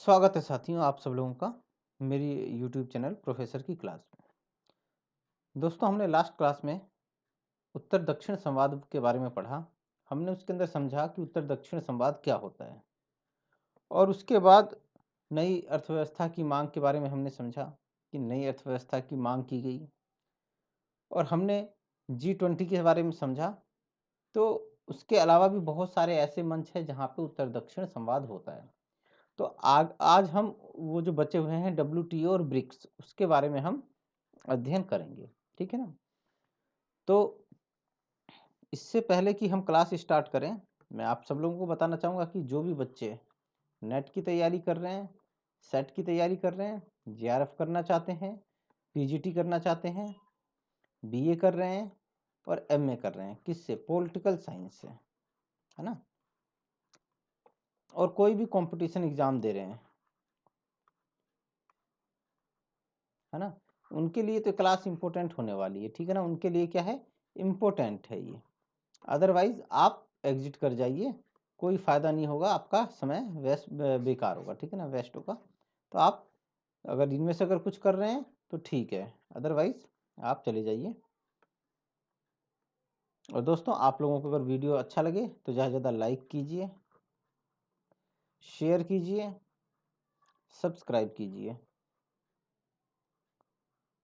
स्वागत है साथियों आप सब लोगों का मेरी यूट्यूब चैनल प्रोफेसर की क्लास में। दोस्तों हमने लास्ट क्लास में उत्तर दक्षिण संवाद के बारे में पढ़ा। हमने उसके अंदर समझा कि उत्तर दक्षिण संवाद क्या होता है और उसके बाद नई अर्थव्यवस्था की मांग के बारे में हमने समझा कि नई अर्थव्यवस्था की मांग की गई और हमने G20 के बारे में समझा। तो उसके अलावा भी बहुत सारे ऐसे मंच हैं जहाँ पे उत्तर दक्षिण संवाद होता है। तो आज हम वो जो बचे हुए हैं WTO और ब्रिक्स उसके बारे में हम अध्ययन करेंगे, ठीक है ना। तो इससे पहले कि हम क्लास स्टार्ट करें, मैं आप सब लोगों को बताना चाहूँगा कि जो भी बच्चे नेट की तैयारी कर रहे हैं, सेट की तैयारी कर रहे हैं, JRF करना चाहते हैं, PGT करना चाहते हैं, BA कर रहे हैं और MA कर रहे हैं, किससे? पॉलिटिकल साइंस से, है ना। और कोई भी कंपटीशन एग्जाम दे रहे हैं, है ना, उनके लिए तो क्लास इंपॉर्टेंट होने वाली है, ठीक है ना। उनके लिए क्या है, इम्पोर्टेंट है ये। अदरवाइज आप एग्जिट कर जाइए, कोई फ़ायदा नहीं होगा, आपका समय वेस्ट बेकार होगा, ठीक है ना, वेस्ट होगा। तो आप अगर इनमें से अगर कुछ कर रहे हैं तो ठीक है, अदरवाइज आप चले जाइए। और दोस्तों आप लोगों को अगर वीडियो अच्छा लगे तो ज़्यादा से ज़्यादा लाइक कीजिए, शेयर कीजिए, सब्सक्राइब कीजिए,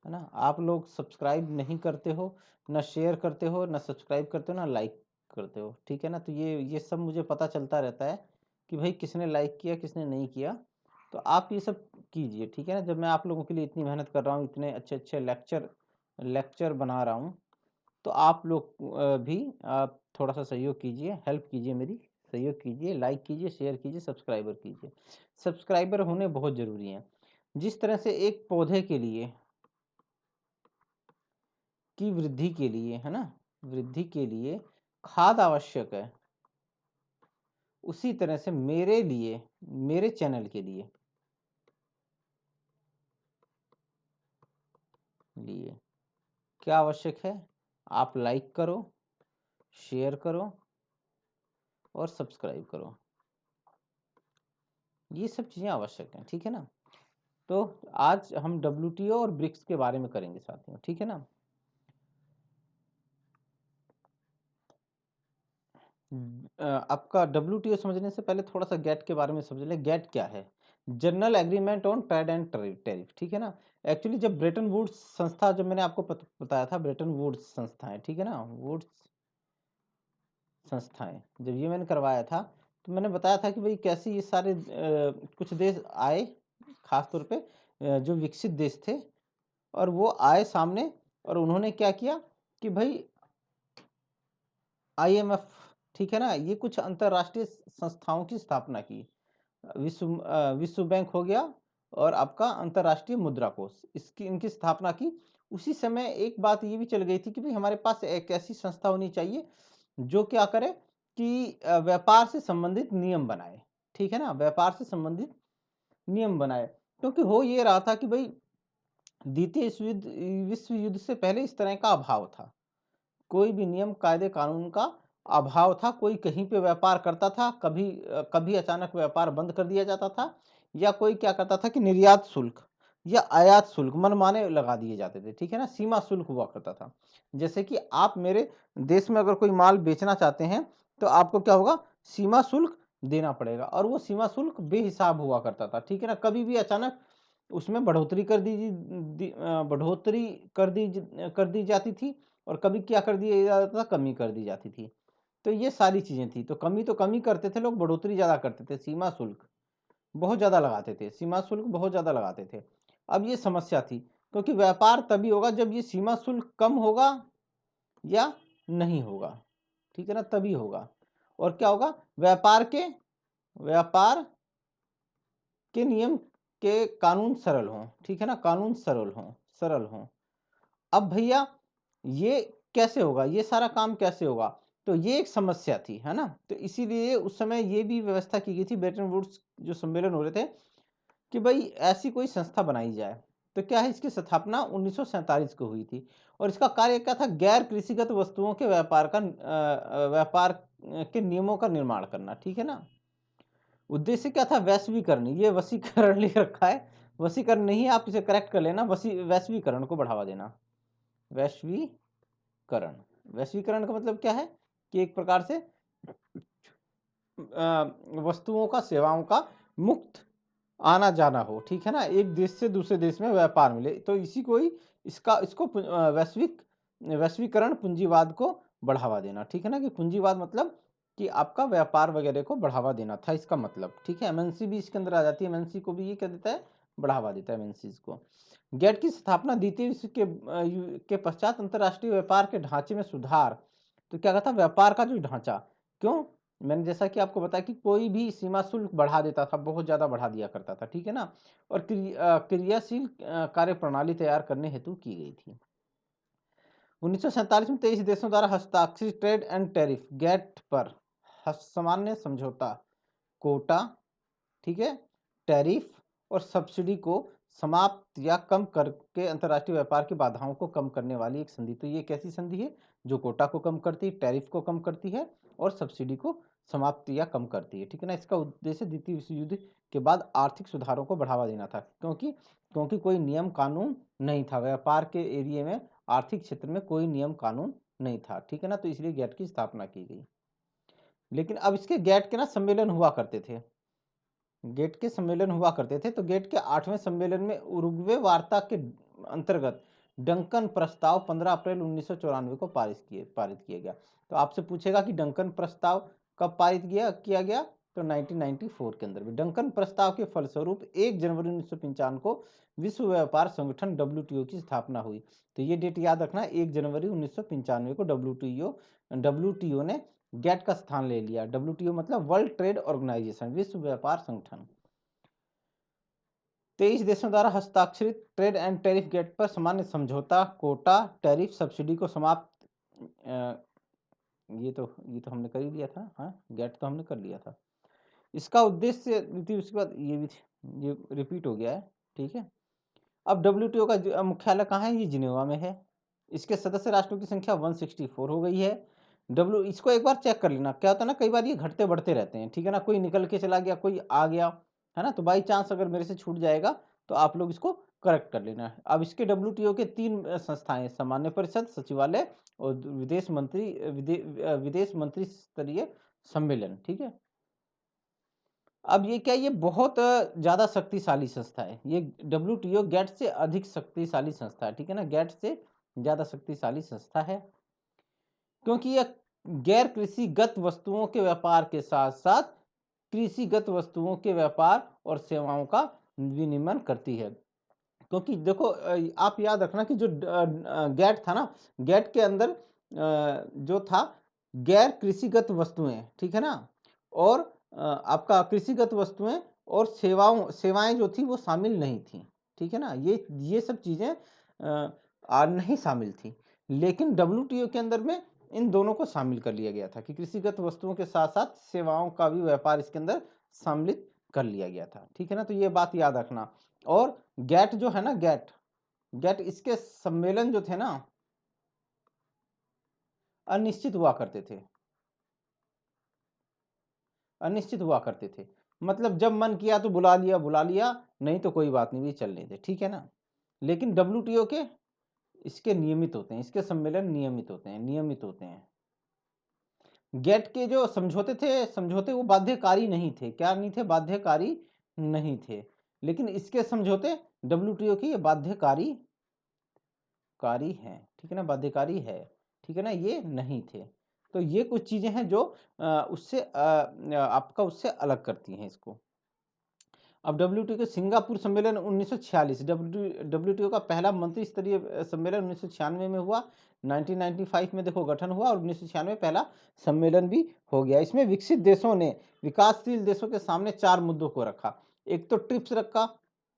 है ना। आप लोग सब्सक्राइब नहीं करते हो, ना शेयर करते हो, ना सब्सक्राइब करते हो, ना लाइक करते हो, ठीक है ना। तो ये सब मुझे पता चलता रहता है कि भाई किसने लाइक किया किसने नहीं किया। तो आप ये सब कीजिए, ठीक है ना। जब मैं आप लोगों के लिए इतनी मेहनत कर रहा हूँ, इतने अच्छे अच्छे लेक्चर बना रहा हूँ, तो आप लोग भी आप थोड़ा सा सहयोग कीजिए, हेल्प कीजिए मेरी, सहयोग कीजिए, लाइक कीजिए, शेयर कीजिए, सब्सक्राइबर कीजिए। सब्सक्राइबर होने बहुत ज़रूरी हैं। जिस तरह से एक पौधे के लिए की वृद्धि के लिए, है ना, वृद्धि के लिए खाद आवश्यक है, उसी तरह से मेरे लिए, मेरे चैनल के लिए क्या आवश्यक है? आप लाइक करो, शेयर करो और सब्सक्राइब करो, ये सब चीज़ें आवश्यक हैं, ठीक है ना। तो आज हम WTO और ब्रिक्स के बारे में करेंगे साथियों, ठीक है ना। आपका WTO समझने से पहले थोड़ा सा गेट के बारे में समझ लें। गेट क्या है? General agreement on trade and tariff, ठीक है ना। एक्चुअली जब ब्रेटन वुड्स संस्था, जब मैंने आपको बताया था ब्रेटन वुड्स संस्थाएं, ठीक है ना, वुड्स संस्थाएं, जब ये मैंने करवाया था तो मैंने बताया था कि भाई कैसे ये सारे कुछ देश आए, खास तौर पे जो विकसित देश थे, और वो आए सामने और उन्होंने क्या किया कि भाई IMF, ठीक है ना, ये कुछ अंतरराष्ट्रीय संस्थाओं की स्थापना की। विश्व बैंक हो गया और आपका अंतरराष्ट्रीय मुद्रा कोष, इसकी इनकी स्थापना की। उसी समय एक बात ये भी चल गई थी कि भाई हमारे पास एक ऐसी संस्था होनी चाहिए जो क्या करे कि व्यापार से संबंधित नियम बनाए, ठीक है ना, व्यापार से संबंधित नियम बनाए। क्योंकि हो ये रहा था कि भाई द्वितीय विश्व युद्ध से पहले इस तरह का अभाव था, कोई भी नियम कायदे कानून का अभाव था। कोई कहीं पे व्यापार करता था, कभी अचानक व्यापार बंद कर दिया जाता था, या कोई क्या करता था कि निर्यात शुल्क या आयात शुल्क मनमाने लगा दिए जाते थे, ठीक है ना, सीमा शुल्क हुआ करता था। जैसे कि आप मेरे देश में अगर कोई माल बेचना चाहते हैं तो आपको क्या होगा, सीमा शुल्क देना पड़ेगा, और वो सीमा शुल्क बेहिसाब हुआ करता था, ठीक है ना। कभी भी अचानक उसमें बढ़ोतरी कर दी जाती थी, और कभी क्या कर दिया जाता था, कमी कर दी जाती थी। तो ये सारी चीजें थी। तो कमी करते थे लोग, बढ़ोतरी ज्यादा करते थे, सीमा शुल्क बहुत ज्यादा लगाते थे, सीमा शुल्क बहुत ज्यादा लगाते थे। अब ये समस्या थी, क्योंकि व्यापार तभी होगा जब ये सीमा शुल्क कम होगा या नहीं होगा, ठीक है ना, तभी होगा। और क्या होगा, व्यापार के नियम के कानून सरल हों, ठीक है ना, कानून सरल हों। अब भैया ये कैसे होगा, ये सारा काम कैसे होगा? तो ये एक समस्या थी, है ना। तो इसीलिए उस समय ये भी व्यवस्था की गई थी, ब्रेटन वुड्स जो सम्मेलन हो रहे थे, कि भाई ऐसी कोई संस्था बनाई जाए। तो क्या है, इसकी स्थापना 1947 को हुई थी, और इसका कार्य क्या था, गैर कृषिगत वस्तुओं के व्यापार के नियमों का निर्माण करना, ठीक है ना। उद्देश्य क्या था? वैश्वीकरण। ये वशीकरण लिख रखा है, वशीकरण नहीं है, आप इसे करेक्ट कर लेना, वैश्वीकरण को बढ़ावा देना। वैश्वीकरण, वैश्वीकरण का मतलब क्या है कि एक प्रकार से वस्तुओं का, सेवाओं का मुक्त आना जाना हो, ठीक है ना, एक देश से दूसरे देश में व्यापार मिले, तो इसी को ही इसको वैश्वीकरण, पूंजीवाद को बढ़ावा देना, ठीक है ना, कि पूंजीवाद मतलब कि आपका व्यापार वगैरह को बढ़ावा देना था इसका मतलब, ठीक है। एमएनसी भी इसके अंदर आ जाती है, एमएनसी को भी ये क्या देता है? बढ़ावा देता है एमएनसी को। गेट की स्थापना द्वितीय विश्व के पश्चात अंतरराष्ट्रीय व्यापार के ढांचे में सुधार, तो क्या कहता? व्यापार का जो ढांचा, क्यों? मैंने जैसा कि आपको बताया कि कोई भी सीमा शुल्क बढ़ा देता था, बहुत ज्यादा बढ़ा दिया करता था, ठीक है ना, और क्रियाशील कार्य प्रणाली तैयार करने हेतु की गई थी। 1947 में 23 देशों द्वारा हस्ताक्षरित ट्रेड एंड टैरिफ गेट पर सामान्य समझौता, कोटा, ठीक है, टैरिफ और सब्सिडी को समाप्त या कम करके अंतर्राष्ट्रीय व्यापार की बाधाओं को कम करने वाली एक संधि। तो ये कैसी संधि है? जो कोटा को कम करती है, टैरिफ को कम करती है और सब्सिडी को समाप्त या कम करती है, ठीक है ना। इसका उद्देश्य द्वितीय विश्व युद्ध के बाद आर्थिक सुधारों को बढ़ावा देना था, क्योंकि कोई नियम कानून नहीं था व्यापार के एरिया में, आर्थिक क्षेत्र में कोई नियम कानून नहीं था, ठीक है ना, तो इसलिए गेट की स्थापना की गई। लेकिन अब इसके गेट के ना सम्मेलन हुआ करते थे, गेट के सम्मेलन हुआ करते थे, तो गेट के 8वें सम्मेलन में उरुग्वे वार्ता के अंतर्गत डंकन प्रस्ताव 15 अप्रैल 1994 को पारित किया गया। तो आपसे पूछेगा कि डंकन प्रस्ताव कब पारित किया गया? तो 1994 के अंदर में। डंकन प्रस्ताव के फलस्वरूप 1 जनवरी 1995 को विश्व व्यापार संगठन WTO की स्थापना हुई। तो ये डेट याद रखना, 1 जनवरी 1995 को WTO ने गेट का स्थान ले लिया। WTO मतलब वर्ल्ड ट्रेड ऑर्गेनाइजेशन, विश्व व्यापार संगठन। 23 देशों द्वारा हस्ताक्षरित ट्रेड एंड टैरिफ गेट पर सामान्य समझौता, कोटा, टैरिफ, सब्सिडी को समाप्त, ये तो हमने कर ही लिया था, हाँ, गेट तो हमने कर लिया था। इसका उद्देश्य उसके बाद ये रिपीट हो गया है, ठीक है। अब WTO का मुख्यालय कहाँ है? ये जिनेवा में है। इसके सदस्य राष्ट्रों की संख्या 164 हो गई है। इसको एक बार चेक कर लेना, क्या होता है ना, कई बार ये घटते बढ़ते रहते हैं, ठीक है ना, कोई निकल के चला गया, कोई आ गया, है ना, तो बाई चांस अगर मेरे से छूट जाएगा तो आप लोग इसको करेक्ट कर लेना। अब इसके WTO के 3 संस्थाएं, सामान्य परिषद, सचिवालय और विदेश मंत्री स्तरीय सम्मेलन, ठीक है। अब ये क्या, ये बहुत ज्यादा शक्तिशाली संस्था है, ये WTO गेट से अधिक शक्तिशाली संस्था है, ठीक है ना, गेट से ज्यादा शक्तिशाली संस्था है, क्योंकि यह गैर कृषिगत वस्तुओं के व्यापार के साथ साथ कृषिगत वस्तुओं के व्यापार और सेवाओं का विनिमय करती है। क्योंकि देखो, आप याद रखना कि जो गेट था ना, गेट के अंदर जो था गैर कृषिगत वस्तुएं, ठीक है ना, और आपका कृषिगत वस्तुएं और सेवाएं जो थी वो शामिल नहीं थी, ठीक है ना, ये सब चीजें नहीं शामिल थी। लेकिन WTO के अंदर में इन दोनों को शामिल कर लिया गया था कि कृषिगत वस्तुओं के साथ साथ सेवाओं का भी व्यापार इसके अंदर सम्मिलित कर लिया गया था, ठीक है ना, तो ये बात याद रखना। और गेट जो है ना, गेट इसके सम्मेलन जो थे ना, अनिश्चित हुआ करते थे, अनिश्चित हुआ करते थे, मतलब जब मन किया तो बुला लिया, नहीं तो कोई बात नहीं, भी चलने थे, ठीक है ना। लेकिन WTO के इसके नियमित होते हैं, इसके सम्मेलन नियमित होते हैं। गेट के जो समझौते वो बाध्यकारी नहीं थे, क्या नहीं थे? बाध्यकारी नहीं थे। लेकिन इसके समझौते WTO की ये बाध्यकारी है, ठीक है ना, बाध्यकारी है, ठीक है ना, ये नहीं थे। तो ये कुछ चीजें हैं जो आपका उससे अलग करती हैं इसको। अब WTO के सिंगापुर सम्मेलन 1946, WTO का पहला मंत्री स्तरीय सम्मेलन 1996 में हुआ। 1995 में देखो गठन हुआ और 1996 पहला सम्मेलन भी हो गया। इसमें विकसित देशों ने विकासशील देशों के सामने 4 मुद्दों को रखा। एक तो ट्रिप्स रखा,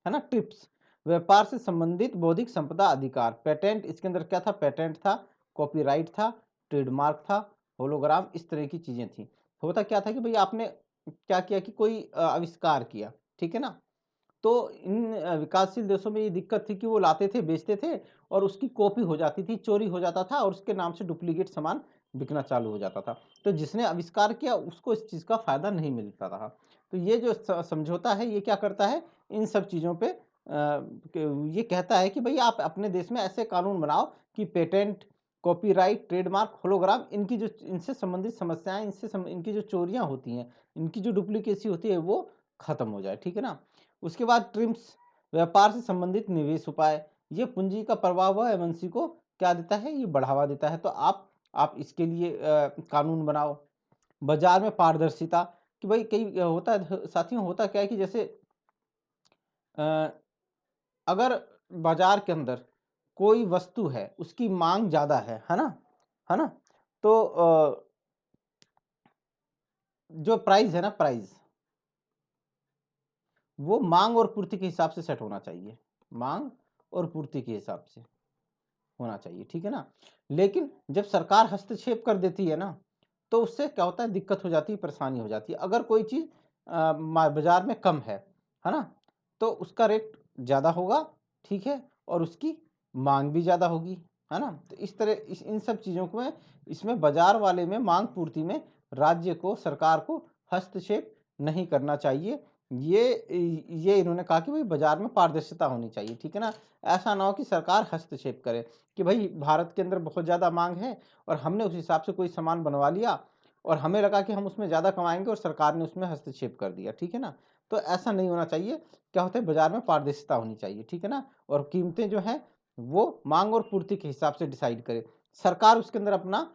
है ना, ट्रिप्स व्यापार से संबंधित बौद्धिक संपदा अधिकार, पेटेंट, इसके अंदर क्या था? पेटेंट था, कॉपीराइट था, ट्रेडमार्क था, होलोग्राम, इस तरह की चीजें थी। होता क्या था कि भाई आपने क्या किया कि कोई आविष्कार किया, ठीक है ना, तो इन विकासशील देशों में ये दिक्कत थी कि वो लाते थे, बेचते थे और उसकी कॉपी हो जाती थी, चोरी हो जाता था और उसके नाम से डुप्लीकेट सामान बिकना चालू हो जाता था। तो जिसने आविष्कार किया उसको इस चीज का फायदा नहीं मिलता था। तो ये जो समझौता है ये क्या करता है, इन सब चीज़ों पे ये कहता है कि भाई आप अपने देश में ऐसे कानून बनाओ कि पेटेंट, कॉपीराइट, ट्रेडमार्क, होलोग्राम, इनकी जो इनसे संबंधित समस्याएं, इनकी जो चोरियां होती हैं, इनकी जो डुप्लीकेसी होती है वो खत्म हो जाए, ठीक है ना। उसके बाद ट्रिम्स, व्यापार से संबंधित निवेश उपाय, ये पूंजी का प्रवाह व एमएनसी को क्या देता है, ये बढ़ावा देता है। तो आप इसके लिए कानून बनाओ। बाजार में पारदर्शिता, कि भाई कई होता है साथियों, होता क्या है कि जैसे अगर बाजार के अंदर कोई वस्तु है, उसकी मांग ज्यादा है ना, तो जो प्राइस है ना, प्राइस वो मांग और पूर्ति के हिसाब से सेट होना चाहिए, मांग और पूर्ति के हिसाब से होना चाहिए, ठीक है ना। लेकिन जब सरकार हस्तक्षेप कर देती है ना, तो उससे क्या होता है, दिक्कत हो जाती है, परेशानी हो जाती है। अगर कोई चीज बाजार में कम है ना, तो उसका रेट ज्यादा होगा, ठीक है, और उसकी मांग भी ज्यादा होगी, है ना। तो इस तरह इन सब चीजों को इसमें बाजार वाले में, मांग पूर्ति में राज्य को, सरकार को हस्तक्षेप नहीं करना चाहिए। ये इन्होंने कहा कि भाई बाजार में पारदर्शिता होनी चाहिए, ठीक है ना। ऐसा ना हो कि सरकार हस्तक्षेप करे कि भाई भारत के अंदर बहुत ज़्यादा मांग है और हमने उस हिसाब से कोई सामान बनवा लिया और हमें लगा कि हम उसमें ज़्यादा कमाएंगे और सरकार ने उसमें हस्तक्षेप कर दिया, ठीक है ना। तो ऐसा नहीं होना चाहिए। क्या होता है, बाजार में पारदर्शिता होनी चाहिए, ठीक है ना। और कीमतें जो हैं वो मांग और पूर्ति के हिसाब से डिसाइड करे, सरकार उसके अंदर अपना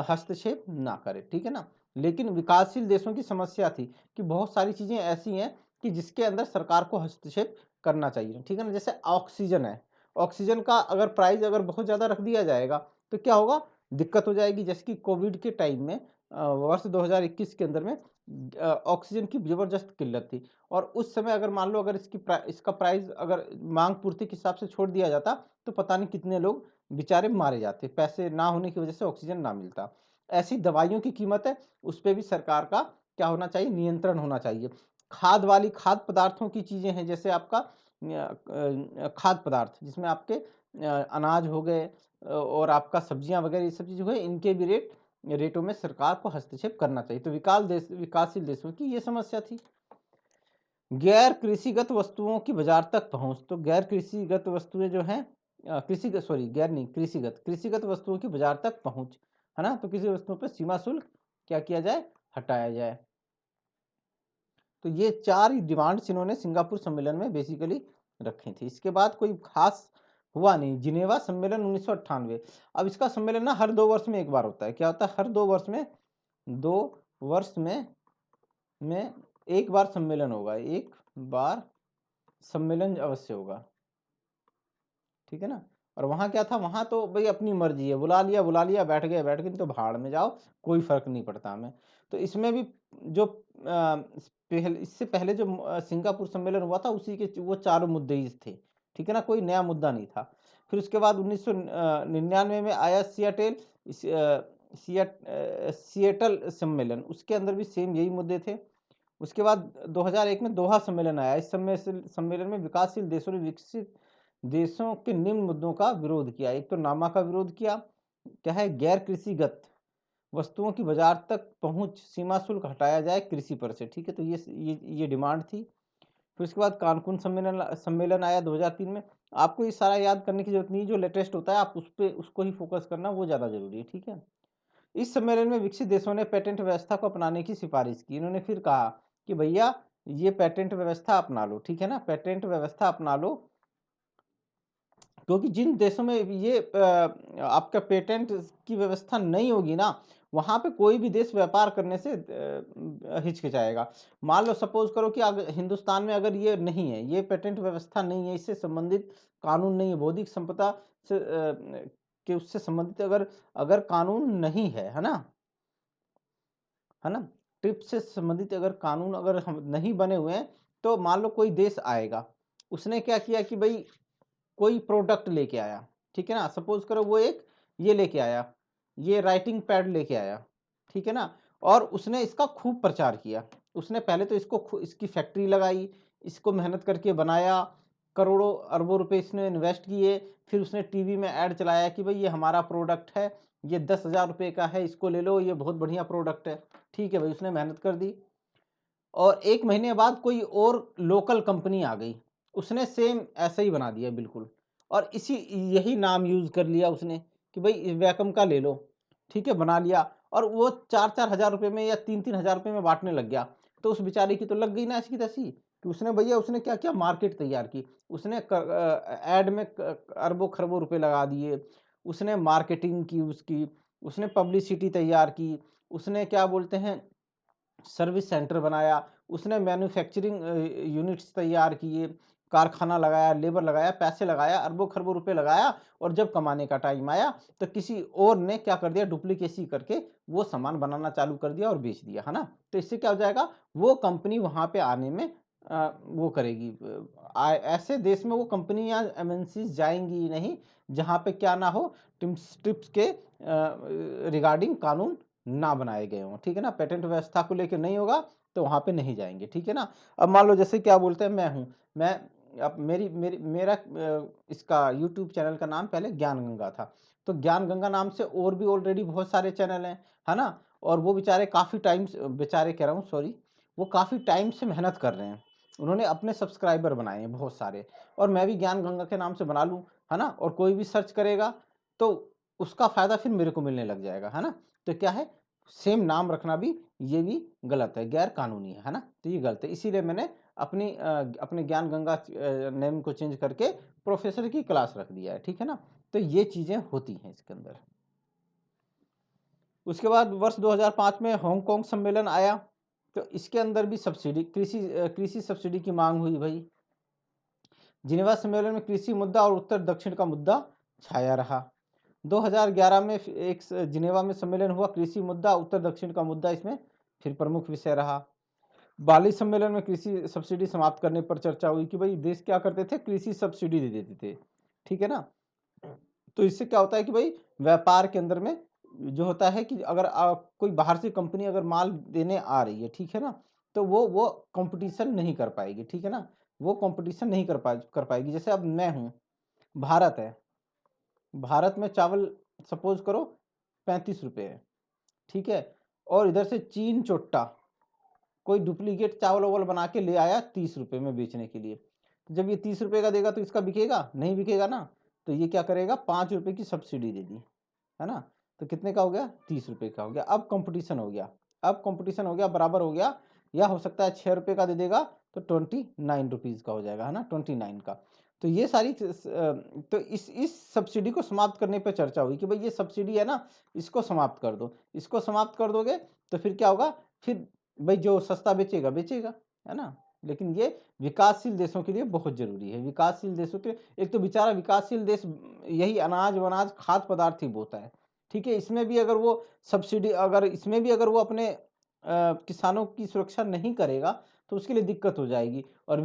हस्तक्षेप ना करे, ठीक है ना। लेकिन विकासशील देशों की समस्या थी कि बहुत सारी चीज़ें ऐसी हैं कि जिसके अंदर सरकार को हस्तक्षेप करना चाहिए, ठीक है ना। जैसे ऑक्सीजन है, ऑक्सीजन का अगर प्राइस अगर बहुत ज़्यादा रख दिया जाएगा तो क्या होगा, दिक्कत हो जाएगी। जैसे कि कोविड के टाइम में वर्ष 2021 के अंदर में ऑक्सीजन की ज़बरदस्त किल्लत थी और उस समय अगर मान लो अगर इसका प्राइस अगर मांग पूर्ति के हिसाब से छोड़ दिया जाता तो पता नहीं कितने लोग बेचारे मारे जाते, पैसे ना होने की वजह से ऑक्सीजन ना मिलता। ऐसी दवाइयों की कीमत है, उस पर भी सरकार का क्या होना चाहिए, नियंत्रण होना चाहिए। खाद्य पदार्थों की चीज़ें हैं, जैसे आपका खाद्य पदार्थ जिसमें आपके अनाज हो गए और आपका सब्जियां वगैरह, ये सब चीज़ हो गए, इनके भी रेटों में सरकार को हस्तक्षेप करना चाहिए। तो विकासशील देशों की ये समस्या थी। गैर कृषिगत वस्तुओं की बाजार तक पहुंच, तो गैर कृषिगत वस्तुएं जो हैं, गैर नहीं, कृषिगत वस्तुओं की बाजार तक पहुंच, है ना। तो किसी वस्तुओं पर सीमा शुल्क क्या किया जाए, हटाया जाए। तो ये 4 डिमांड्स इन्होंने सिंगापुर सम्मेलन में बेसिकली रखी थी। इसके बाद कोई खास हुआ नहीं। जिनेवा सम्मेलन 1998। अब इसका सम्मेलन ना हर 2 वर्ष में एक बार होता है। क्या होता है, हर 2 वर्ष में एक बार सम्मेलन होगा, एक बार सम्मेलन अवश्य होगा, ठीक है ना। और वहां क्या था, वहां तो भाई अपनी मर्जी है, बुला लिया, बैठ गए, नहीं तो भाड़ में जाओ, कोई फर्क नहीं पड़ता हमें। तो इसमें भी जो इससे पहले जो सिंगापुर सम्मेलन हुआ था उसी के वो 4 मुद्दे ही थे, ठीक है ना, कोई नया मुद्दा नहीं था। फिर उसके बाद 1999 में आया सिएटल सम्मेलन, उसके अंदर भी सेम यही मुद्दे थे। उसके बाद 2001 में दोहा सम्मेलन आया। इस सम्मेलन में विकासशील देशों ने विकसित देशों के निम्न मुद्दों का विरोध किया। एक तो नामा का विरोध किया, क्या है, गैर कृषिगत वस्तुओं की बाजार तक पहुंच, सीमा शुल्क हटाया जाए कृषि पर से, ठीक है। तो ये डिमांड थी। फिर उसके बाद कानकुन सम्मेलन आया 2003 में। आपको ये सारा याद करने की जरूरत नहीं, जो लेटेस्ट होता है आप उसको ही फोकस करना, वो ज्यादा जरूरी है, ठीक है। इस सम्मेलन में विकसित देशों ने पेटेंट व्यवस्था को अपनाने की सिफारिश की। इन्होंने फिर कहा कि भैया ये पेटेंट व्यवस्था अपना लो, ठीक है ना, पेटेंट व्यवस्था अपना लो। क्योंकि जिन देशों में ये आपका पेटेंट की व्यवस्था नहीं होगी ना, वहां पे कोई भी देश व्यापार करने से हिचकिचाएगा। मान लो सपोज करो कि अगर हिंदुस्तान में अगर ये नहीं है, ये पेटेंट व्यवस्था नहीं है, इससे संबंधित कानून नहीं है, बौद्धिक संपदा से के उससे संबंधित अगर कानून नहीं है ना, ट्रिप्स से संबंधित अगर कानून अगर हम नहीं बने हुए हैं, तो मान लो कोई देश आएगा, उसने क्या किया कि भाई कोई प्रोडक्ट लेके आया, ठीक है ना, सपोज करो वो एक ये लेके आया, ये राइटिंग पैड लेके आया, ठीक है ना, और उसने इसका खूब प्रचार किया। उसने पहले तो इसकी फैक्ट्री लगाई, इसको मेहनत करके बनाया, करोड़ों अरबों रुपए इसने इन्वेस्ट किए। फिर उसने टीवी में ऐड चलाया कि भाई ये हमारा प्रोडक्ट है, ये 10,000 रुपये का है, इसको ले लो, ये बहुत बढ़िया प्रोडक्ट है, ठीक है भाई, उसने मेहनत कर दी। और 1 महीने बाद कोई और लोकल कंपनी आ गई, उसने सेम ऐसा ही बना दिया बिल्कुल और यही नाम यूज़ कर लिया उसने कि भई वैकम का ले लो, ठीक है? बना लिया और वो 4-4 हज़ार रुपए में या 3-3 हज़ार रुपए में बाँटने लग गया। तो उस बेचारे की तो लग गई ना ऐसी की तैसी कि उसने क्या किया मार्केट तैयार की। उसने ऐड में अरबों-खरबों रुपए लगा दिए, उसने मार्केटिंग की उसकी, उसने पब्लिसिटी तैयार की, उसने क्या बोलते हैं सर्विस सेंटर बनाया, उसने मैन्युफैक्चरिंग यूनिट्स तैयार किए, कारखाना लगाया, लेबर लगाया, पैसे लगाया, अरबों-खरबों रुपए लगाया और जब कमाने का टाइम आया, तो किसी और ने क्या कर दिया डुप्लीकेसी करके वो सामान बनाना चालू कर दिया और बेच दिया, है ना? तो इससे क्या हो जाएगा, वो कंपनी वहाँ पे आने में वो करेगी ऐसे देश में वो कंपनी या एमएनसीज़ जाएँगी ही नहीं, जहाँ पे क्या ना हो ट्रिप्स के रिगार्डिंग कानून ना बनाए गए हों, ठीक है ना? पेटेंट व्यवस्था को लेके नहीं होगा, तो वहाँ पे नहीं जाएँगे, ठीक है ना? अब मान लो जैसे क्या बोलते हैं मैं हूँ, मैं अब मेरी मेरी मेरा इसका यूट्यूब चैनल का नाम पहले ज्ञान गंगा था। तो ज्ञान गंगा नाम से और भी ऑलरेडी बहुत सारे चैनल हैं, है ना? और वो बेचारे काफ़ी टाइम से बेचारे कह रहा हूँ सॉरी, वो काफ़ी टाइम से मेहनत कर रहे हैं। उन्होंने अपने सब्सक्राइबर बनाए हैं बहुत सारे और मैं भी ज्ञान गंगा के नाम से बना लूँ, है ना? और कोई भी सर्च करेगा, तो उसका फ़ायदा फिर मेरे को मिलने लग जाएगा, है ना? तो क्या है, सेम नाम रखना भी ये भी गलत है, गैर कानूनी है ना? तो ये गलत है, इसीलिए मैंने अपने ज्ञान गंगा नेम को चेंज करके प्रोफ़ेसर की क्लास रख दिया है, ठीक है ना? तो ये चीज़ें होती हैं इसके अंदर। उसके बाद वर्ष 2005 में हांगकांग सम्मेलन आया, तो इसके अंदर भी कृषि सब्सिडी की माँग हुई भई। जिनेवा सम्मेलन में कृषि मुद्दा और उत्तर दक्षिण का मुद्दा छाया रहा। 2011 में एक जिनेवा में सम्मेलन हुआ, कृषि मुद्दा उत्तर दक्षिण का मुद्दा इसमें फिर प्रमुख विषय रहा। बाली सम्मेलन में कृषि सब्सिडी समाप्त करने पर चर्चा हुई कि भाई देश क्या करते थे, कृषि सब्सिडी दे देते थे, ठीक है ना? तो इससे क्या होता है कि भाई व्यापार के अंदर में जो होता है कि अगर कोई बाहर से कंपनी अगर माल देने आ रही है, ठीक है ना? तो वो कंपटीशन नहीं कर पाएगी, ठीक है ना? वो कंपटीशन नहीं कर पाएगी। जैसे अब मैं हूँ, भारत है, भारत में चावल सपोज़ करो ₹35 है, ठीक है? और इधर से चीन चोट्टा कोई डुप्लीकेट चावल-वावल बना के ले आया ₹30 में बेचने के लिए। तो जब ये ₹30 का देगा तो इसका बिकेगा? नहीं बिकेगा ना। तो ये क्या करेगा, ₹5 की सब्सिडी दे दी, है ना? तो कितने का हो गया? ₹30 का हो गया। अब कॉम्पिटिशन हो गया, बराबर हो गया, या हो सकता है ₹6 का दे देगा तो ₹29 का हो जाएगा, है ना? 29 का। तो ये सारी तो इस सब्सिडी को समाप्त करने पे चर्चा हुई कि भई ये सब्सिडी है ना, इसको समाप्त कर दो। इसको समाप्त कर दोगे तो फिर क्या होगा, फिर भाई जो सस्ता बेचेगा, बेचेगा, है ना? लेकिन ये विकासशील देशों के लिए बहुत ज़रूरी है। विकासशील देशों के एक तो बेचारा विकासशील देश यही अनाज-वनाज, खाद्य पदार्थ ही बोता है, ठीक है? इसमें भी अगर वो अपने किसानों की सुरक्षा नहीं करेगा, तो उसके लिए दिक्कत हो जाएगी। और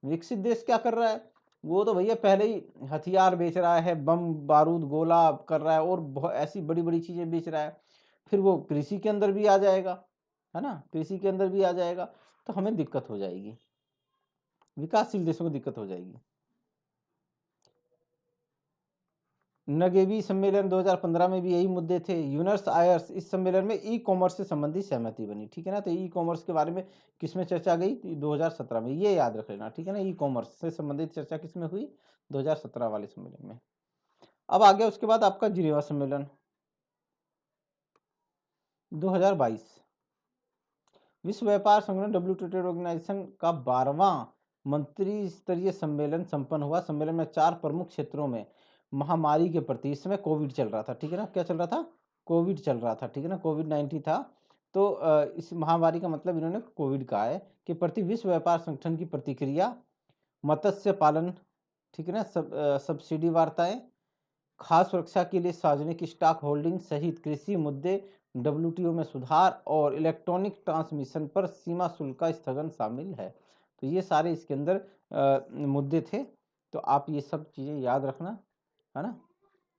विकसित देश क्या कर रहा है? वो तो भैया पहले ही हथियार बेच रहा है, बम, बारूद, गोला कर रहा है और ऐसी बड़ी-बड़ी चीज़ें बेच रहा है। फिर वो कृषि के अंदर भी आ जाएगा, है ना? कृषि के अंदर भी आ जाएगा, तो हमें दिक्कत हो जाएगी। विकासशील देशों को दिक्कत हो जाएगी। नगेवी सम्मेलन 2015 में भी यही मुद्दे थे। यूनर्स आयर्स इस सम्मेलन में ई-कॉमर्स से संबंधित सहमति बनी, ठीक है ना? तो ई-कॉमर्स के बारे में किसमें चर्चा गई? 2017 में, ये याद रख लेना, ठीक है ना? ई-कॉमर्स से संबंधित चर्चा किसमें हुई? 2017 वाले सम्मेलन में। अब आ गया उसके बाद आपका जिनेवा सम्मेलन 2022। विश्व व्यापार संगठन डब्ल्यू ट्रेड ऑर्गेनाइजेशन का 12वां मंत्री स्तरीय सम्मेलन संपन्न हुआ। सम्मेलन में 4 प्रमुख क्षेत्रों में महामारी के प्रति, इस समय कोविड चल रहा था, ठीक है ना? क्या चल रहा था? कोविड चल रहा था, ठीक है ना? कोविड-19 था। तो इस महामारी का मतलब इन्होंने कोविड कहा है कि प्रति विश्व व्यापार संगठन की प्रतिक्रिया, मत्स्य पालन, ठीक है ना? सब्सिडी वार्ताएँ, खाद्य सुरक्षा के लिए सार्वजनिक स्टॉक होल्डिंग सहित कृषि मुद्दे, डब्ल्यूटीओ में सुधार और इलेक्ट्रॉनिक ट्रांसमिशन पर सीमा शुल्क का स्थगन शामिल है। तो ये सारे इसके अंदर मुद्दे थे। तो आप ये सब चीज़ें याद रखना, है ना?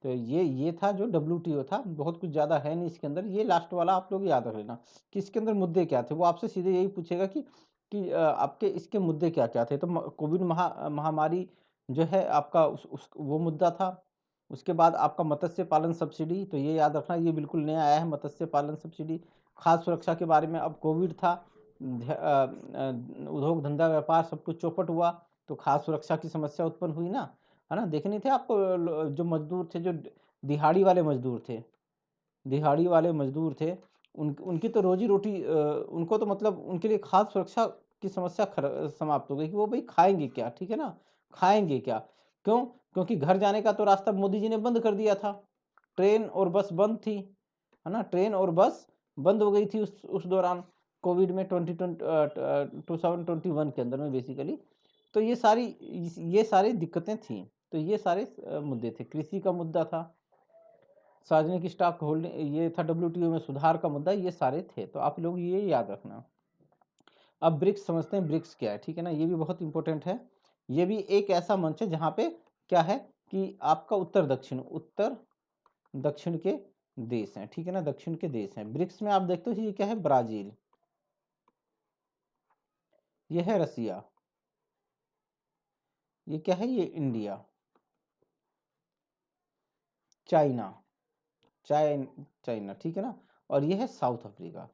तो ये था जो डब्ल्यूटीओ था, बहुत कुछ ज़्यादा है नहीं इसके अंदर। ये लास्ट वाला आप लोग याद रख लेना कि इसके अंदर मुद्दे क्या थे। वो आपसे सीधे यही पूछेगा कि आपके इसके मुद्दे क्या-क्या थे। तो कोविड महामारी जो है आपका उस वो मुद्दा था। उसके बाद आपका मत्स्य पालन सब्सिडी, तो ये याद रखना, ये बिल्कुल नया आया है मत्स्य पालन सब्सिडी। खाद्य सुरक्षा के बारे में अब कोविड था, उद्योग धंधा व्यापार सब कुछ चौपट हुआ, तो खाद्य सुरक्षा की समस्या उत्पन्न हुई ना, है ना। देखे नहीं थे आपको जो मजदूर थे, जो दिहाड़ी वाले मजदूर थे, दिहाड़ी वाले मजदूर थे, उनकी तो रोजी रोटी, उनको तो मतलब उनके लिए खाद्य सुरक्षा की समस्या समाप्त हो गई कि वो भाई खाएंगे क्या, ठीक है ना, खाएंगे क्या। क्यों? क्योंकि घर जाने का तो रास्ता मोदी जी ने बंद कर दिया था, ट्रेन और बस बंद थी, है ना, ट्रेन और बस बंद हो गई थी उस दौरान, कोविड में 2021 के अंदर में बेसिकली। तो ये सारी दिक्कतें थी, तो ये सारे मुद्दे थे। कृषि का मुद्दा था, सार्वजनिक स्टॉक होल्डिंग, ये था WTO में सुधार का मुद्दा, ये सारे थे। तो आप लोग ये याद रखना। अब ब्रिक्स समझते हैं, ब्रिक्स क्या है, ठीक है ना, ये भी बहुत इंपॉर्टेंट है। ये भी एक ऐसा मंच है जहाँ पे क्या है कि आपका उत्तर दक्षिण के देश हैं, ठीक है ना, दक्षिण के देश हैं। ब्रिक्स में आप देखते हो ये क्या है, ब्राजील, ये है रसिया, ये क्या है, ये इंडिया, चाइना, चाइना, ठीक है ना, और ये है साउथ अफ्रीका।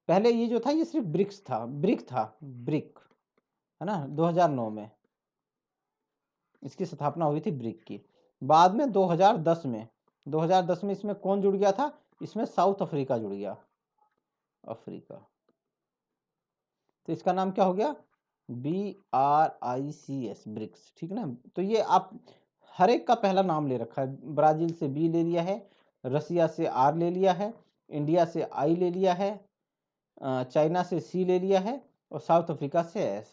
पहले ये जो था ये सिर्फ ब्रिक्स था, ब्रिक, है ना, 2009 में इसकी स्थापना हुई थी, ब्रिक की। बाद में 2010 में इसमें कौन जुड़ गया था, इसमें साउथ अफ्रीका जुड़ गया, अफ्रीका। तो इसका नाम क्या हो गया, BRICS, ब्रिक्स, ठीक है ना। तो ये आप हर एक का पहला नाम ले रखा है, ब्राजील से B ले लिया है, रसिया से R ले लिया है, इंडिया से I ले लिया है, चाइना से C ले लिया है, और साउथ अफ्रीका से S।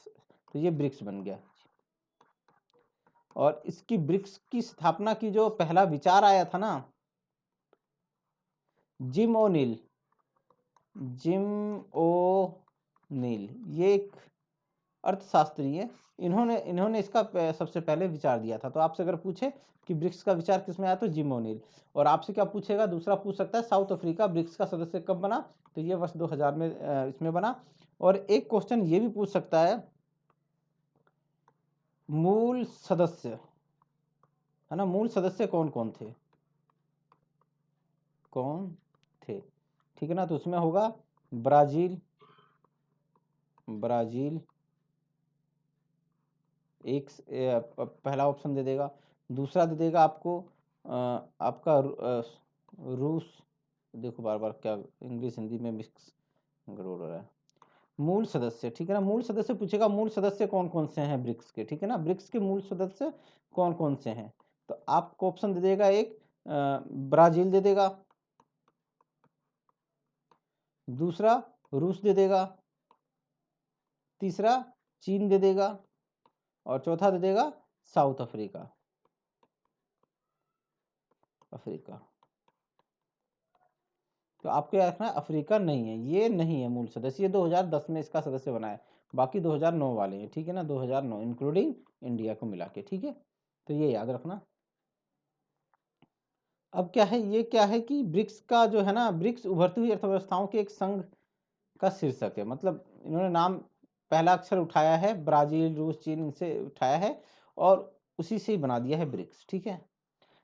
तो ये ब्रिक्स बन गया। और इसकी ब्रिक्स की स्थापना की जो पहला विचार आया था ना, जिम ओ'नील, ये एक अर्थशास्त्री है, इन्होंने इसका सबसे पहले विचार दिया था। तो आपसे अगर पूछे कि ब्रिक्स का विचार किसमें आया, तो जिम ओ'नील। और आपसे क्या पूछेगा, दूसरा पूछ सकता है, साउथ अफ्रीका ब्रिक्स का सदस्य कब बना, तो ये वर्ष 2000 में इसमें बना। और एक क्वेश्चन ये भी पूछ सकता है, मूल सदस्य, है ना, मूल सदस्य कौन कौन थे, ठीक है ना। तो उसमें होगा ब्राजील, एक पहला ऑप्शन दे देगा। दूसरा दे देगा आपको आपका रूस, देखो बार बार क्या इंग्लिश हिंदी में मिक्स गड़बड़ हो रहा है। मूल सदस्य, ठीक है ना, मूल सदस्य पूछेगा, मूल सदस्य कौन कौन से हैं ब्रिक्स के, ठीक है ना, ब्रिक्स के मूल सदस्य कौन कौन से हैं। तो आपको ऑप्शन दे देगा, एक ब्राजील दे देगा, दूसरा रूस दे देगा, तीसरा चीन दे देगा, और चौथा दे देगा साउथ अफ्रीका। तो आपको याद रखना, अफ्रीका नहीं है, ये नहीं है मूल सदस्य, ये 2010 में इसका सदस्य बना है, बाकी 2009 वाले हैं, ठीक है ना, 2009 इंक्लूडिंग इंडिया को मिला के, ठीक है। तो ये याद रखना। अब क्या है, ये क्या है कि ब्रिक्स का जो है ना, ब्रिक्स उभरती हुई अर्थव्यवस्थाओं के एक संघ का शीर्षक है। मतलब इन्होंने नाम पहला अक्षर उठाया है, ब्राजील, रूस, चीन, इनसे उठाया है, और उसी से ही बना दिया है ब्रिक्स, ठीक है।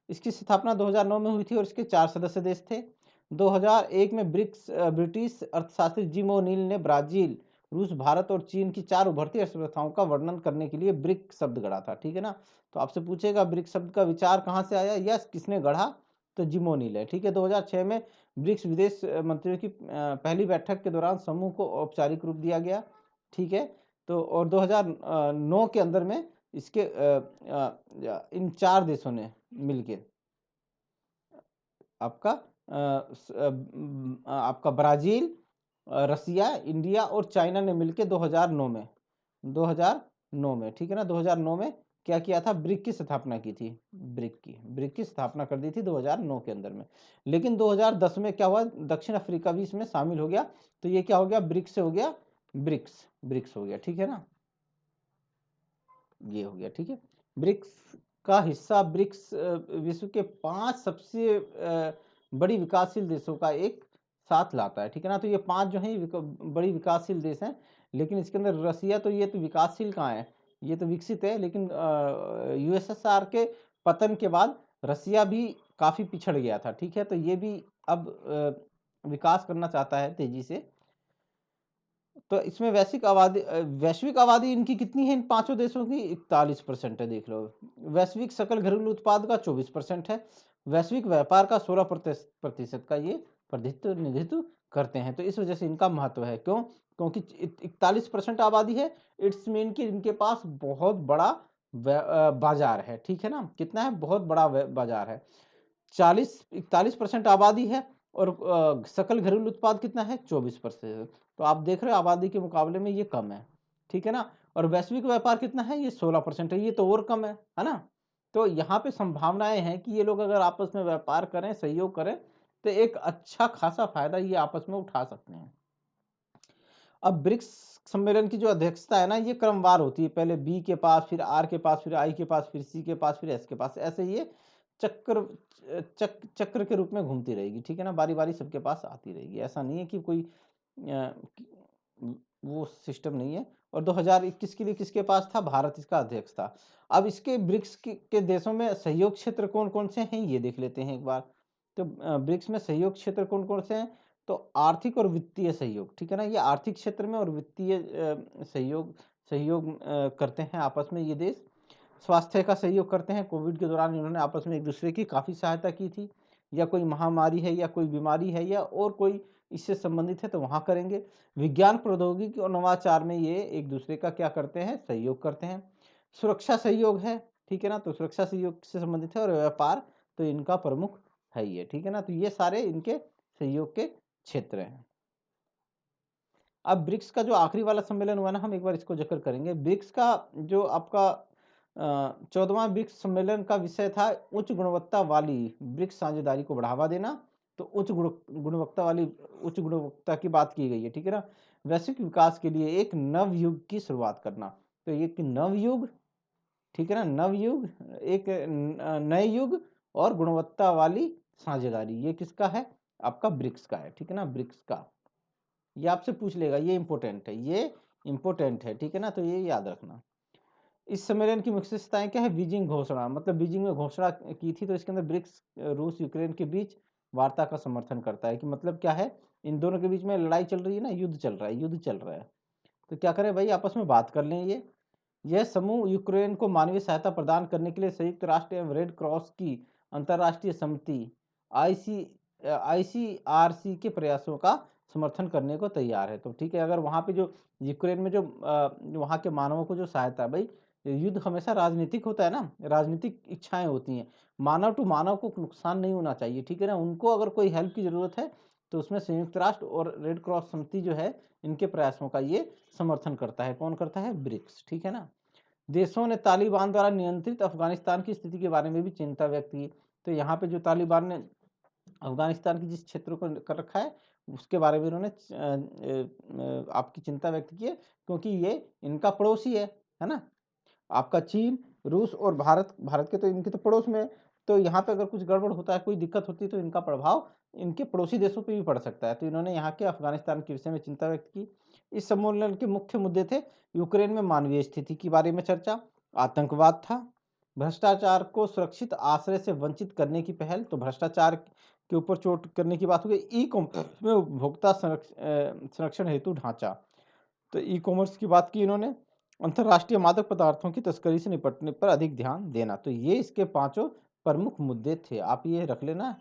इसकी स्थापना 2009 में हुई थी, और इसके 4 सदस्य देश थे। 2001 में ब्रिटिश अर्थशास्त्री जिम ओ'नील ने ब्राजील, रूस, भारत और चीन की 4 उभरती अर्थव्यवस्थाओं का वर्णन करने के लिए ब्रिक शब्द गढ़ा था, ठीक है ना। तो आपसे पूछेगा ब्रिक शब्द का विचार कहाँ से आया या किसने गढ़ा, तो जिम ओ'नील है, ठीक है। 2006 में ब्रिक्स विदेश मंत्रियों की पहली बैठक के दौरान समूह को औपचारिक रूप दिया गया, ठीक है। तो और 2009 के अंदर में इसके इन 4 देशों ने मिलके आपका ब्राजील, रसिया, इंडिया और चाइना ने मिलकर 2009 में, ठीक है ना, 2009 में क्या किया था, ब्रिक की स्थापना की थी, ब्रिक की स्थापना कर दी थी 2009 के अंदर में। लेकिन 2010 में क्या हुआ, दक्षिण अफ्रीका भी इसमें शामिल हो गया, तो ये क्या हो गया, ब्रिक्स से हो गया ब्रिक्स हो गया, ठीक है ना, ये हो गया, ठीक है। ब्रिक्स का हिस्सा, ब्रिक्स विश्व के 5 सबसे बड़ी विकासशील देशों का एक साथ लाता है, ठीक है ना। तो ये 5 जो है बड़ी विकासशील देश हैं, लेकिन इसके अंदर रसिया, तो ये तो विकासशील कहाँ है, ये तो विकसित है, लेकिन USSR के पतन के बाद रसिया भी काफी पिछड़ गया था, ठीक है। तो ये भी अब विकास करना चाहता है तेजी से। तो इसमें वैश्विक आबादी इनकी कितनी है इन पांचों देशों की? 41% है, देख लो। वैश्विक सकल घरेलू उत्पाद का 24% है। वैश्विक व्यापार का 16% का ये प्रतिनिधित्व करते हैं। तो इस वजह से इनका महत्व है। क्यों? क्योंकि 41% आबादी है। इट्स मीन कि इनके पास बहुत बड़ा बाजार है। ठीक है ना? कितना है? बहुत बड़ा बाजार है। 41% आबादी है और सकल घरेलू उत्पाद कितना है? 24%। तो आप देख रहे हो आबादी के मुकाबले में ये कम है। ठीक है ना? और वैश्विक व्यापार कितना है? ये 16% है। ये तो और कम है ना? तो यहाँ पे संभावनाएं हैं कि ये लोग अगर आपस में व्यापार करें, सहयोग करें, तो एक अच्छा खासा फायदा ये आपस में उठा सकते हैं। अब ब्रिक्स सम्मेलन की जो अध्यक्षता है ना, ये क्रमवार होती है। पहले बी के पास, फिर आर के पास, फिर आई के पास, फिर सी के पास, फिर एस के पास। ऐसे ये चक्र के रूप में घूमती रहेगी। ठीक है ना? बारी बारी सबके पास आती रहेगी। ऐसा नहीं है कि कोई वो सिस्टम नहीं है। और 2021 के लिए किसके पास था? भारत इसका अध्यक्ष था। अब इसके ब्रिक्स के देशों में सहयोग क्षेत्र कौन कौन से हैं, ये देख लेते हैं एक बार। तो ब्रिक्स में सहयोग क्षेत्र कौन कौन से हैं? तो आर्थिक और वित्तीय सहयोग। ठीक है ना? ये आर्थिक क्षेत्र में और वित्तीय सहयोग करते हैं आपस में ये देश। स्वास्थ्य का सहयोग करते हैं। कोविड के दौरान इन्होंने आपस में एक दूसरे की काफ़ी सहायता की थी। या कोई महामारी है या कोई बीमारी है या और कोई इससे संबंधित है तो वहाँ करेंगे। विज्ञान प्रौद्योगिकी और नवाचार में ये एक दूसरे का क्या करते हैं? सहयोग करते हैं। सुरक्षा सहयोग है। ठीक है ना? तो सुरक्षा सहयोग से संबंधित है। और व्यापार तो इनका प्रमुख है ये। ठीक है ना? तो ये सारे इनके सहयोग के क्षेत्र हैं। अब ब्रिक्स का जो आखिरी वाला सम्मेलन हुआ ना, हम एक बार इसको जिक्र करेंगे। ब्रिक्स का जो आपका 14वां ब्रिक्स सम्मेलन का विषय था उच्च गुणवत्ता वाली ब्रिक्स साझेदारी को बढ़ावा देना। तो उच्च गुणवत्ता की बात की गई है। ठीक है ना? वैश्विक विकास के लिए एक नव युग की शुरुआत करना। तो ये नव युग, ठीक है ना? नव युग, एक नए युग और गुणवत्ता वाली साझेदारी, ये किसका है? आपका ब्रिक्स का है। ठीक है ना? ब्रिक्स का ये आपसे पूछ लेगा, ये इंपॉर्टेंट है, ये इंपॉर्टेंट है। ठीक है ना? तो ये याद रखना। इस सम्मेलन की मुख्य विशेषताएं क्या है? बीजिंग घोषणा, मतलब बीजिंग में घोषणा की थी। तो इसके अंदर ब्रिक्स रूस यूक्रेन के बीच वार्ता का समर्थन करता है। कि मतलब क्या है? इन दोनों के बीच में लड़ाई चल रही है ना, युद्ध चल रहा है। तो क्या करें भाई? आपस में बात कर लें। यह समूह यूक्रेन को मानवीय सहायता प्रदान करने के लिए संयुक्त राष्ट्र एवं रेड क्रॉस की अंतर्राष्ट्रीय समिति आईसीआरसी के प्रयासों का समर्थन करने को तैयार है। तो ठीक है, अगर वहाँ पे जो यूक्रेन में जो वहाँ के मानवों को जो सहायता, भाई युद्ध हमेशा राजनीतिक होता है ना, राजनीतिक इच्छाएं होती हैं। मानव टू मानव को नुकसान नहीं होना चाहिए। ठीक है ना? उनको अगर कोई हेल्प की जरूरत है तो उसमें संयुक्त राष्ट्र और रेड क्रॉस समिति जो है, इनके प्रयासों का ये समर्थन करता है। कौन करता है? ब्रिक्स। ठीक है ना? देशों ने तालिबान द्वारा नियंत्रित अफगानिस्तान की स्थिति के बारे में भी चिंता व्यक्त की। तो यहाँ पे जो तालिबान ने अफगानिस्तान के जिस क्षेत्र को कर रखा है, उसके बारे में उन्होंने आपकी चिंता व्यक्त की है। क्योंकि ये इनका पड़ोसी है ना? आपका चीन, रूस और भारत के तो इनके तो पड़ोस में है। तो यहाँ पे अगर कुछ गड़बड़ होता है, कोई दिक्कत होती है, तो इनका प्रभाव इनके पड़ोसी देशों पे भी पड़ सकता है। तो इन्होंने यहाँ के अफगानिस्तान के विषय में चिंता व्यक्त की। इस सम्मेलन के मुख्य मुद्दे थे यूक्रेन में मानवीय स्थिति के बारे में चर्चा, आतंकवाद था, भ्रष्टाचार को सुरक्षित आश्रय से वंचित करने की पहल। तो भ्रष्टाचार के ऊपर चोट करने की बात हो गई। ई कॉमर्स में उपभोक्ता संरक्षण हेतु ढांचा। तो ई कॉमर्स की बात की इन्होंने। अंतर्राष्ट्रीय मादक पदार्थों की तस्करी से निपटने पर अधिक ध्यान देना। तो ये इसके पांचों प्रमुख मुद्दे थे। आप ये रख लेना।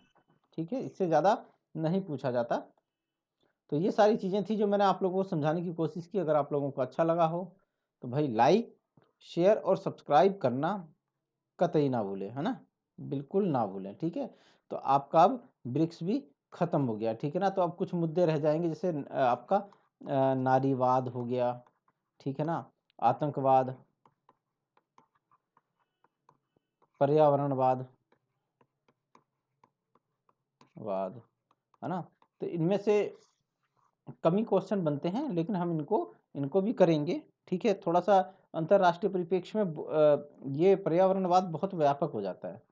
ठीक है? इससे ज़्यादा नहीं पूछा जाता। तो ये सारी चीज़ें थी जो मैंने आप लोगों को समझाने की कोशिश की। अगर आप लोगों को अच्छा लगा हो तो भाई लाइक, शेयर और सब्सक्राइब करना कतई ना भूलें, है ना? बिल्कुल ना भूलें। ठीक है? तो आपका अब ब्रिक्स भी खत्म हो गया। ठीक है ना? तो अब कुछ मुद्दे रह जाएंगे, जैसे आपका नारीवाद हो गया। ठीक है ना? आतंकवाद, पर्यावरणवाद, है ना? तो इनमें से कमी क्वेश्चन बनते हैं, लेकिन हम इनको भी करेंगे। ठीक है? थोड़ा सा अंतरराष्ट्रीय परिप्रेक्ष्य में ये पर्यावरणवाद बहुत व्यापक हो जाता है।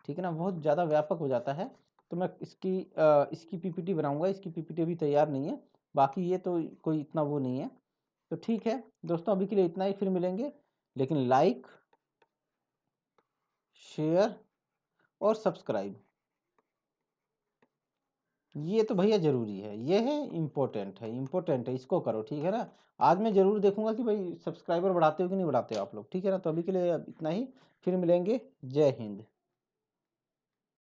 ठीक है ना? बहुत ज़्यादा व्यापक हो जाता है। तो मैं इसकी पीपीटी बनाऊंगा। इसकी पीपीटी अभी तैयार नहीं है। बाकी ये तो कोई इतना वो नहीं है। तो ठीक है दोस्तों, अभी के लिए इतना ही। फिर मिलेंगे। लेकिन लाइक, शेयर और सब्सक्राइब ये तो भैया ज़रूरी है, ये है इम्पोर्टेंट है, इसको करो, ठीक है ना? आज मैं ज़रूर देखूँगा कि भाई सब्सक्राइबर बढ़ाते हो कि नहीं बढ़ाते हो आप लोग, ठीक है ना? तो अभी के लिए अब इतना ही, फिर मिलेंगे। जय हिंद।